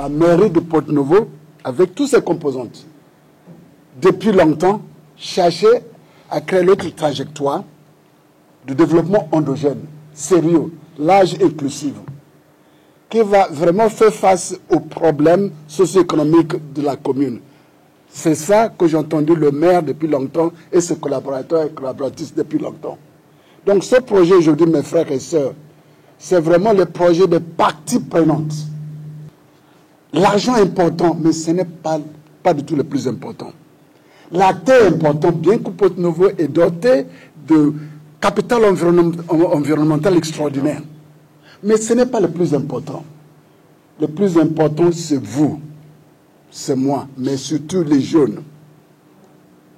la mairie de Porto-Novo, avec toutes ses composantes, depuis longtemps, cherchait à créer l'autre trajectoire de développement endogène, sérieux, large et inclusif, qui va vraiment faire face aux problèmes socio-économiques de la commune. C'est ça que j'ai entendu le maire depuis longtemps et ses collaborateurs et collaboratrices depuis longtemps. Donc ce projet aujourd'hui, mes frères et sœurs, c'est vraiment le projet des parties prenantes. L'argent est important, mais ce n'est pas du tout le plus important. La terre est importante, bien que Porto-Novo est doté de capital environnemental extraordinaire. Mais ce n'est pas le plus important. Le plus important, c'est vous, c'est moi, mais surtout les jeunes.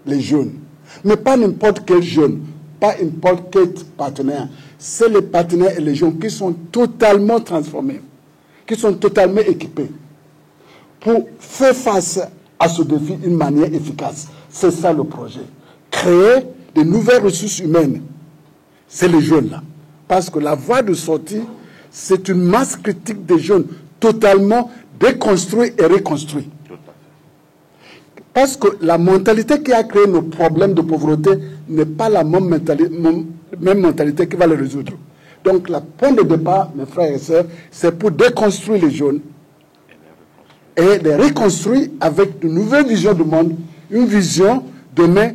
Les jeunes. Mais pas n'importe quel jeune, pas n'importe quel partenaire. C'est les partenaires et les jeunes qui sont totalement transformés, qui sont totalement équipés pour faire face à ce défi d'une manière efficace. C'est ça le projet. Créer de nouvelles ressources humaines. C'est les jeunes là. Parce que la voie de sortie, c'est une masse critique des jeunes totalement déconstruits et reconstruits. Parce que la mentalité qui a créé nos problèmes de pauvreté n'est pas la même mentalité qui va les résoudre. Donc, le point de départ, mes frères et sœurs, c'est pour déconstruire les jeunes et les reconstruire avec de nouvelles visions du monde, une vision demain.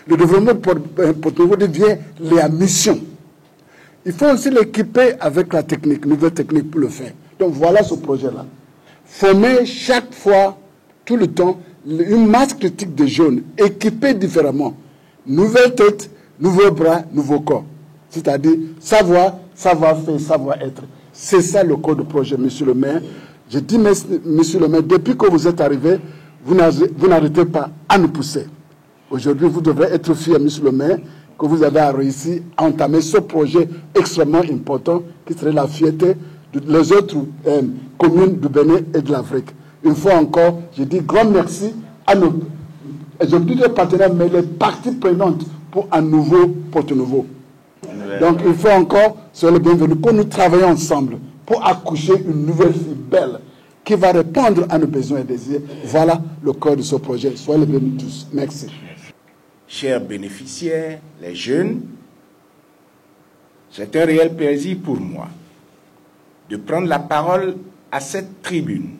Le développement de Porto-Novo devient la mission. Il faut aussi l'équiper avec la technique, nouvelle technique pour le faire. Donc voilà ce projet-là. Former chaque fois, tout le temps, une masse critique de jeunes, équipés différemment. Nouvelle tête, nouveaux bras, nouveaux corps. C'est-à-dire savoir, savoir-faire, savoir-être. C'est ça le corps de projet, monsieur le maire. Je dis, monsieur le maire, depuis que vous êtes arrivé, vous n'arrêtez pas à nous pousser. Aujourd'hui, vous devrez être fiers, monsieur le maire, que vous avez réussi à entamer ce projet extrêmement important qui serait la fierté des autres communes du Bénin et de l'Afrique. Une fois encore, je dis grand merci à nos partenaires, mais les parties prenantes pour un nouveau Porto-Novo. Donc, une fois encore, soyez le bienvenu que nous travaillons ensemble pour accoucher une nouvelle fille belle qui va répondre à nos besoins et désirs. Voilà le cœur de ce projet. Soyez les bienvenus tous. Merci. Chers bénéficiaires, les jeunes, c'est un réel plaisir pour moi de prendre la parole à cette tribune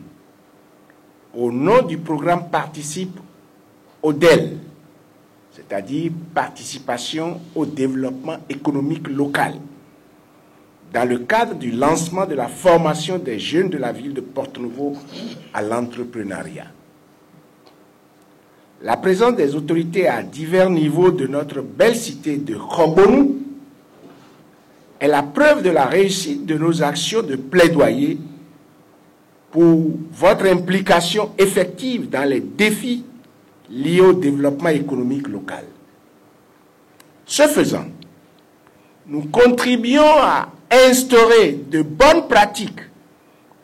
au nom du programme Participe au DEL, c'est-à-dire Participation au développement économique local, dans le cadre du lancement de la formation des jeunes de la ville de Porto-Novo à l'entrepreneuriat. La présence des autorités à divers niveaux de notre belle cité de Khobonou est la preuve de la réussite de nos actions de plaidoyer pour votre implication effective dans les défis liés au développement économique local. Ce faisant, nous contribuons à instaurer de bonnes pratiques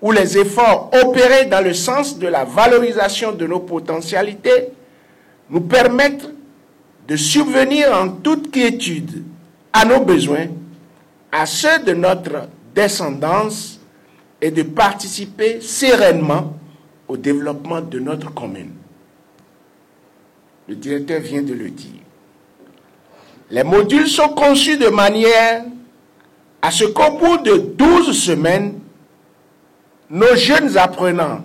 où les efforts opérés dans le sens de la valorisation de nos potentialités nous permettent de subvenir en toute quiétude à nos besoins, à ceux de notre descendance et de participer sereinement au développement de notre commune. Le directeur vient de le dire. Les modules sont conçus de manière à ce qu'au bout de 12 semaines, nos jeunes apprenants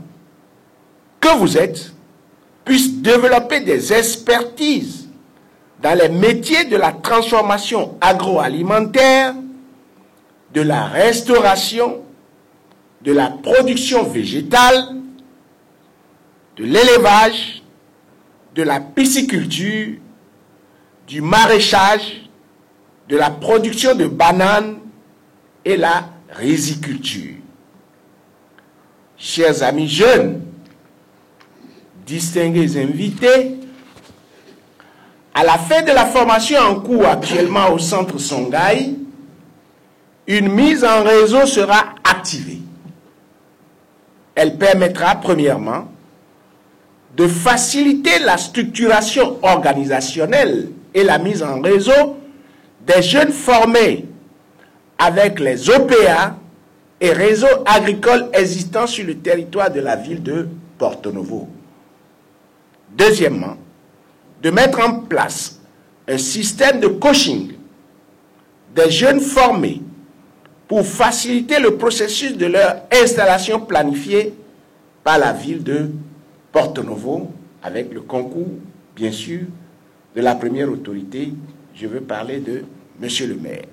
que vous êtes puissent développer des expertises dans les métiers de la transformation agroalimentaire, de la restauration, de la production végétale, de l'élevage, de la pisciculture, du maraîchage, de la production de bananes et la riziculture. Chers amis jeunes, distingués invités, à la fin de la formation en cours actuellement au centre Songhai, une mise en réseau sera activée. Elle permettra, premièrement, de faciliter la structuration organisationnelle et la mise en réseau des jeunes formés avec les OPA et réseaux agricoles existants sur le territoire de la ville de Porto Novo. Deuxièmement, de mettre en place un système de coaching des jeunes formés pour faciliter le processus de leur installation planifiée par la ville de Porto Novo, avec le concours, bien sûr, de la première autorité. Je veux parler de Monsieur le maire.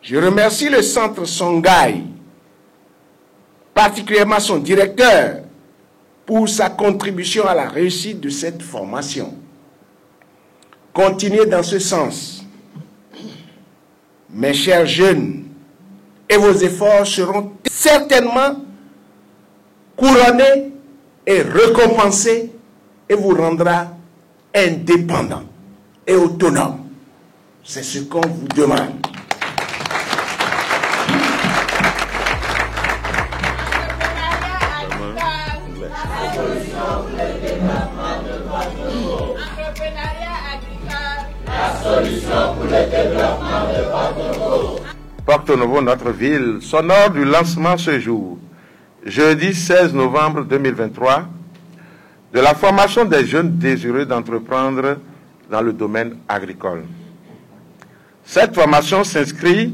Je remercie le centre Songhai, particulièrement son directeur, pour sa contribution à la réussite de cette formation. Continuez dans ce sens, mes chers jeunes, et vos efforts seront certainement couronnés et récompensés et vous rendra indépendant et autonome. C'est ce qu'on vous demande. Porto Novo, notre ville, s'honore du lancement ce jour, jeudi 16 novembre 2023, de la formation des jeunes désireux d'entreprendre dans le domaine agricole. Cette formation s'inscrit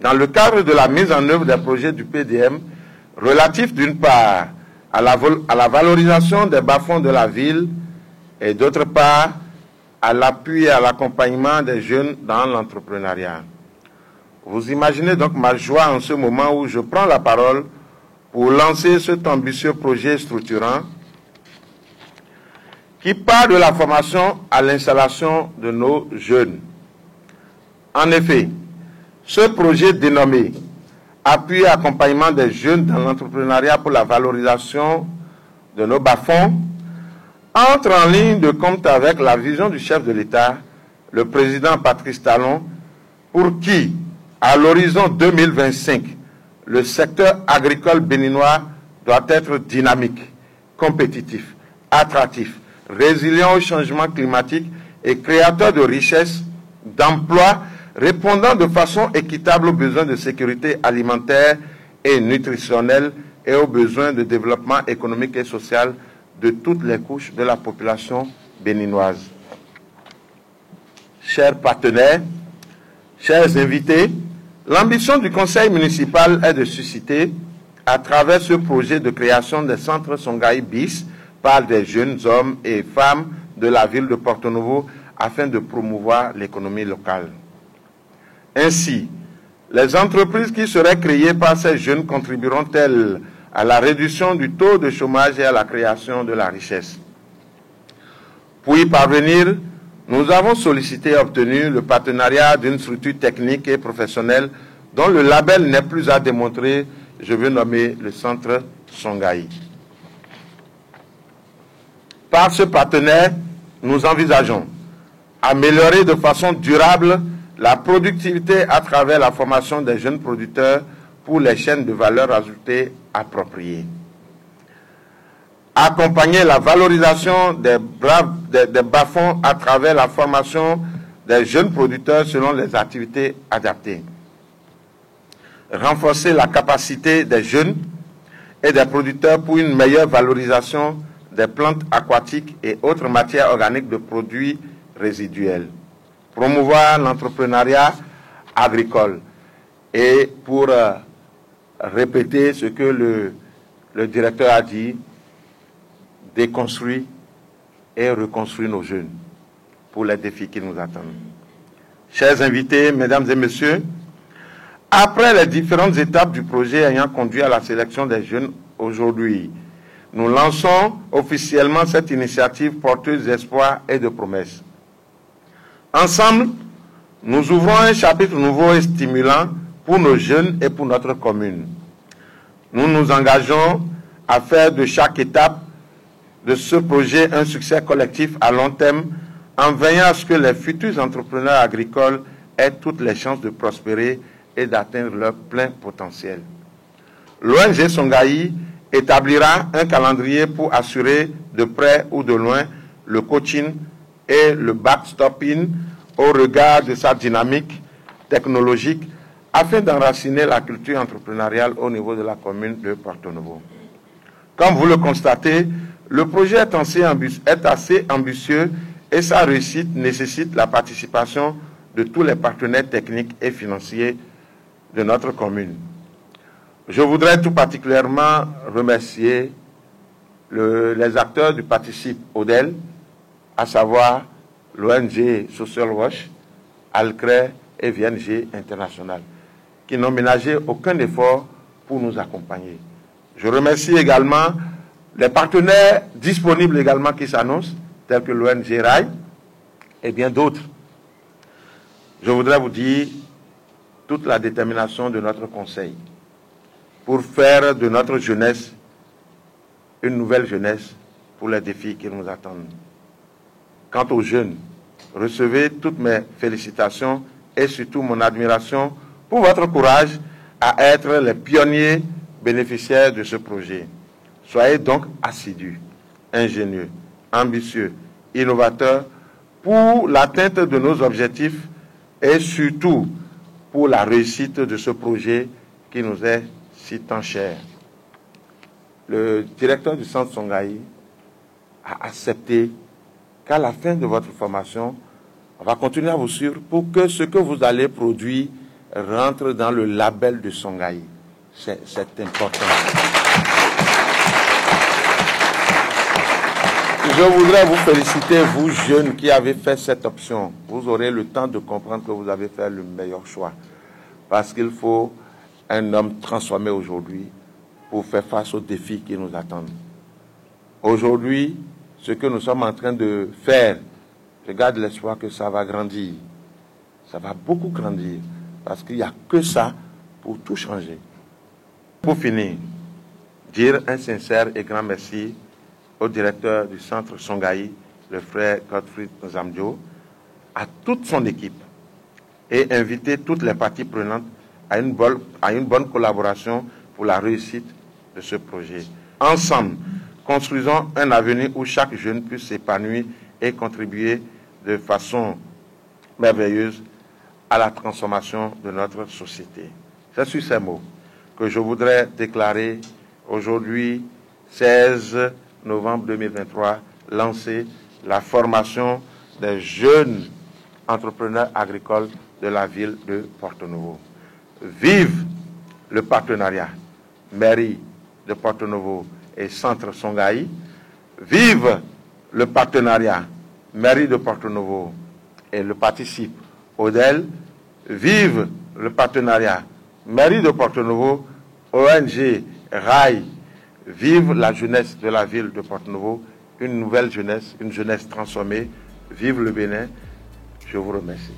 dans le cadre de la mise en œuvre des projets du PDM relatifs d'une part à la valorisation des bas-fonds de la ville et d'autre part à l'appui et à l'accompagnement des jeunes dans l'entrepreneuriat. Vous imaginez donc ma joie en ce moment où je prends la parole pour lancer cet ambitieux projet structurant qui part de la formation à l'installation de nos jeunes. En effet, ce projet dénommé « Appui et accompagnement des jeunes dans l'entrepreneuriat pour la valorisation de nos bas-fonds » entre en ligne de compte avec la vision du chef de l'État, le président Patrice Talon, pour qui, à l'horizon 2025, le secteur agricole béninois doit être dynamique, compétitif, attractif, résilient au changement climatique et créateur de richesses, d'emplois, répondant de façon équitable aux besoins de sécurité alimentaire et nutritionnelle et aux besoins de développement économique et social de toutes les couches de la population béninoise. Chers partenaires, chers invités, l'ambition du conseil municipal est de susciter, à travers ce projet de création des centres Songhai BIS, par des jeunes hommes et femmes de la ville de Porto Novo, afin de promouvoir l'économie locale. Ainsi, les entreprises qui seraient créées par ces jeunes contribueront-elles à la réduction du taux de chômage et à la création de la richesse. Pour y parvenir, nous avons sollicité et obtenu le partenariat d'une structure technique et professionnelle dont le label n'est plus à démontrer, je veux nommer le centre Songhai. Par ce partenaire, nous envisageons améliorer de façon durable la productivité à travers la formation des jeunes producteurs pour les chaînes de valeur ajoutée appropriées. Accompagner la valorisation des bas-fonds à travers la formation des jeunes producteurs selon les activités adaptées. Renforcer la capacité des jeunes et des producteurs pour une meilleure valorisation des plantes aquatiques et autres matières organiques de produits résiduels. Promouvoir l'entrepreneuriat agricole. Et pour répéter ce que le directeur a dit, déconstruire et reconstruire nos jeunes pour les défis qui nous attendent. Chers invités, mesdames et messieurs, après les différentes étapes du projet ayant conduit à la sélection des jeunes aujourd'hui, nous lançons officiellement cette initiative porteuse d'espoir et de promesses. Ensemble, nous ouvrons un chapitre nouveau et stimulant pour nos jeunes et pour notre commune. Nous nous engageons à faire de chaque étape de ce projet un succès collectif à long terme en veillant à ce que les futurs entrepreneurs agricoles aient toutes les chances de prospérer et d'atteindre leur plein potentiel. L'ONG Songhai établira un calendrier pour assurer de près ou de loin le coaching et le backstopping au regard de sa dynamique technologique afin d'enraciner la culture entrepreneuriale au niveau de la commune de Porto-Novo. Comme vous le constatez, le projet est assez ambitieux et sa réussite nécessite la participation de tous les partenaires techniques et financiers de notre commune. Je voudrais tout particulièrement remercier les acteurs du participe ODEL, à savoir l'ONG Social Watch, Alcré et VNG International, qui n'ont ménagé aucun effort pour nous accompagner. Je remercie également les partenaires disponibles également qui s'annoncent, tels que l'ONG RAI et bien d'autres. Je voudrais vous dire toute la détermination de notre conseil pour faire de notre jeunesse une nouvelle jeunesse pour les défis qui nous attendent. Quant aux jeunes, recevez toutes mes félicitations et surtout mon admiration pour votre courage à être les pionniers bénéficiaires de ce projet. Soyez donc assidus, ingénieux, ambitieux, innovateurs pour l'atteinte de nos objectifs et surtout pour la réussite de ce projet qui nous est si tant cher. Le directeur du centre Songhai a accepté qu'à la fin de votre formation, on va continuer à vous suivre pour que ce que vous allez produire rentre dans le label de Songhai. C'est important. Je voudrais vous féliciter, vous jeunes qui avez fait cette option. Vous aurez le temps de comprendre que vous avez fait le meilleur choix. Parce qu'il faut un homme transformé aujourd'hui pour faire face aux défis qui nous attendent. Aujourd'hui, ce que nous sommes en train de faire, je garde l'espoir que ça va grandir. Ça va beaucoup grandir. Parce qu'il n'y a que ça pour tout changer. Pour finir, dire un sincère et grand merci au directeur du centre Songhai, le frère Godfrey Zamdio, à toute son équipe et inviter toutes les parties prenantes à une bonne collaboration pour la réussite de ce projet. Ensemble, construisons un avenir où chaque jeune puisse s'épanouir et contribuer de façon merveilleuse à la transformation de notre société. C'est sur ces mots que je voudrais déclarer aujourd'hui, 16 novembre 2023, lancer la formation des jeunes entrepreneurs agricoles de la ville de Porto-Novo. Vive le partenariat mairie de Porto-Novo et centre Songhai. Vive le partenariat mairie de Porto-Novo et le participe ODEL. Vive le partenariat mairie de Porto-Novo, ONG RAI. Vive la jeunesse de la ville de Porto-Novo, une nouvelle jeunesse, une jeunesse transformée. Vive le Bénin. Je vous remercie.